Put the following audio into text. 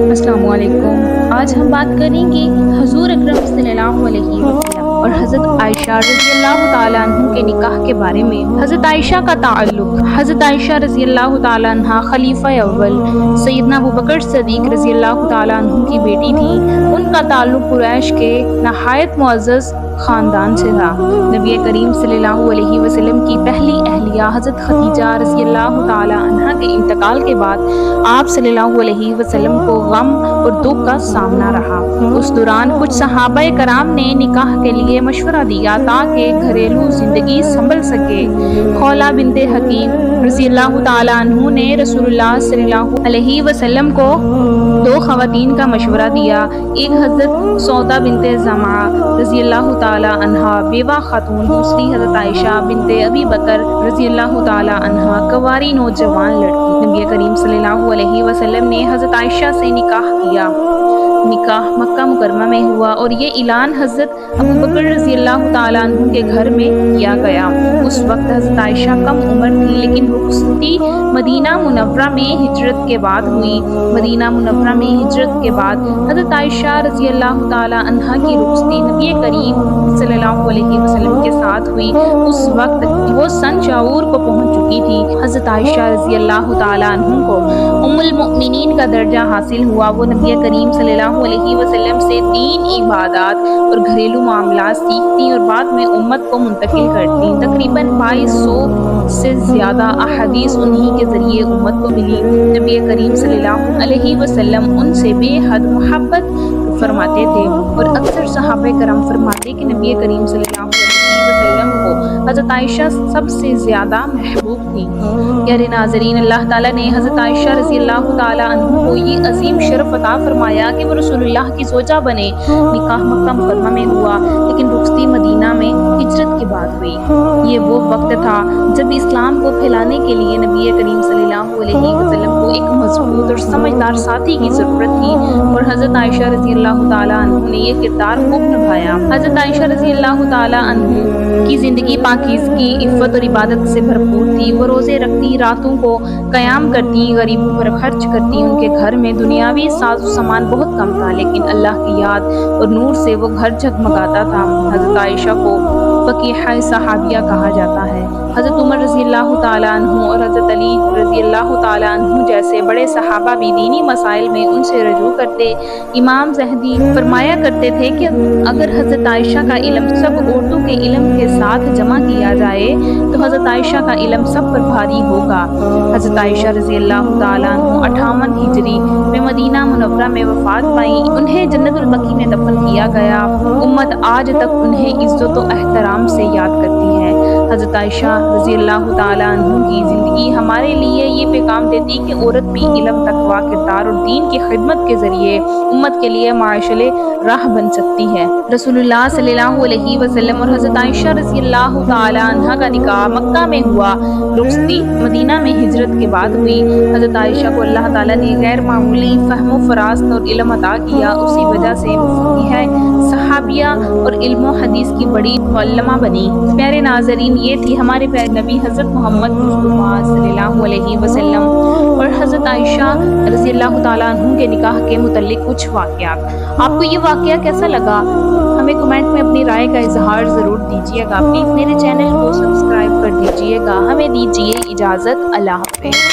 السلام علیکم۔ آج ہم بات کریں گے حضور اکرم صلی اللہ علیہ وسلم اور حضرت عائشہ رضی اللہ تعالیٰ عنہ کے نکاح کے بارے میں۔ حضرت عائشہ کا تعلق۔ حضرت عائشہ رضی اللہ تعالیٰ عنہ خلیفہ اول سیدنا ابوبکر صدیق رضی اللہ تعالیٰ عنہ کی بیٹی تھی۔ ان کا تعلق قریش کے نہایت معزز خاندان سے تھا۔ نبی کریم صلی اللہ علیہ وسلم کی پہلی اہلیہ حضرت خدیجہ رضی اللہ تعالیٰ عنہ کے انتقال کے بعد آپ صلی اللہ علیہ وسلم کو غم اور دکھ کا سامنا رہا۔ اس دوران کچھ صحابہ کرام نے نکاح کے لیے مشورہ دیا تاکہ گھریلو زندگی سنبھل سکے۔ خولہ بنت حکیم رضی اللہ تعالیٰ عنہ نے رسول اللہ صلی اللہ علیہ وسلم کو دو خواتین کا مشورہ دیا۔ ایک حضرت سودا بنت زمعہ رضی اللہ تعالیٰ عنہ بیوہ خاتون، دوسری حضرت عائشہ بنت ابی بکر رضی اللہ تعالیٰ عنہ کنواری نوجوان لڑکی۔ نبی کریم صلی اللہ علیہ وسلم نے حضرت عائشہ سے نکاح کیا۔ نکاح مکہ مکرمہ میں ہوا اور یہ اعلان حضرت ابوبکر رضی اللہ تعالیٰ عنہ کے گھر میں کیا گیا۔ اس وقت حضرت عائشہ کم عمر تھی، لیکن رخصتی مدینہ منورہ میں ہجرت کے بعد ہوئی۔ مدینہ منورہ میں ہجرت کے بعد حضرت عائشہ رضی اللہ تعالیٰ عنہ کی رخصتی نبی کریم صلی اللہ علیہ وسلم کے ساتھ ہوئی۔ اس وقت وہ سن شعور کو پہنچ چکی تھی۔ حضرت عائشہ رضی اللہ تعالیٰ عنہ کو ام المؤمنین کا درجہ حاصل ہوا۔ وہ نبی کریم صلی اللہ علیہ وسلم سے دین، عبادات اور گھریلو معاملات سیکھتی اور بعد میں امت کو منتقل کرتی۔ تقریباً 2200 سے زیادہ احادیث انہی کے ذریعے امت کو ملی۔ نبی کریم صلی اللہ علیہ وسلم ان سے بے حد محبت فرماتے تھے اور اکثر صحابہ کرام فرماتے کہ نبی کریم صلی اللہ علیہ وسلم کو حضرت عائشہ سب سے زیادہ محبوب تھی۔ پیارے ناظرین، اللہ تعالیٰ نے حضرت عائشہ رضی اللہ تعالیٰ عنہ کو یہ عظیم شرف عطا فرمایا کہ وہ رسول اللہ کی زوجہ بنے۔ نکاح مکہ مکرمہ میں ہوا، لیکن رخصتی مدینہ میں ہجرت کے بعد ہوئی۔ یہ وہ وقت تھا جب اسلام کو پھیلانے کے لیے نبی کریم صلی اللہ علیہ وسلم کو ایک مضبوط اور سمجھدار ساتھی کی ضرورت تھی، اور حضرت عائشہ رضی اللہ تعالیٰ عنہ نے یہ کردار خوب نبھایا۔ حضرت عائشہ رضی اللہ تعالیٰ عنہ کی زندگی پاکیزگی، عفت اور عبادت سے بھرپور تھی۔ وہ روزے رکھتی، راتوں کو قیام کرتی، غریبوں پر خرچ کرتی۔ ان کے گھر میں دنیاوی ساز و سامان بہت کم تھا، لیکن اللہ کی یاد اور نور سے وہ گھر جگمگاتا تھا۔ حضرت عائشہ کو فقیہہ صحابیہ کہا جاتا ہے۔ حضرت عمر رضی اللہ تعالیٰ عنہ اور حضرت علی رضی اللہ تعالیٰ عنہ جیسے بڑے صحابہ بھی دینی مسائل میں ان سے رجوع کرتے۔ امام زہدی فرمایا کرتے تھے کہ اگر حضرت عائشہ کا علم سب عورتوں کے علم کے ساتھ جمع کیا جائے تو حضرت عائشہ کا علم سب پر بھاری ہوگا۔ حضرت عائشہ رضی اللہ تعالیٰ عنہ 58 ہجری میں مدینہ منورہ میں وفات پائیں۔ انہیں جنت البقیع میں دفن کیا گیا۔ امت آج تک انہیں عزت و احترام سے یاد کرتی ہے۔ حضرت عائشہ رضی اللہ تعالیٰ عنہ کی زندگی ہمارے لیے یہ پیغام دیتی کہ عورت بھی علم، تقویٰ، کردار اور دین کی خدمت کے ذریعے امت کے لیے معاشل راہ بن سکتی ہے۔ رسول اللہ صلی اللہ علیہ وسلم اور حضرت عائشہ رضی اللہ تعالیٰ عنہ کا نکاح مکہ میں ہوا، رخصتی مدینہ میں ہجرت کے بعد ہوئی۔ حضرت عائشہ کو اللہ تعالیٰ نے غیر معمولی فہم و فراست اور علم عطا کیا، اسی وجہ سے فقیہہ صحابیہ اور علم و حدیث کی بڑی معلمہ بنی۔ پیارے ناظرین، یہ تھی ہمارے پیارے نبی حضرت محمد مصطفیٰ صلی اللہ علیہ وسلم اور حضرت عائشہ رضی اللہ تعالیٰ عنہ کے نکاح کے متعلق کچھ واقعات۔ آپ کو یہ واقعہ کیسا لگا؟ ہمیں کمنٹ میں اپنی رائے کا اظہار ضرور دیجیے گا۔ پلیز میرے چینل کو سبسکرائب کر دیجیے گا۔ ہمیں دیجیے اجازت۔ اللہ حافظ۔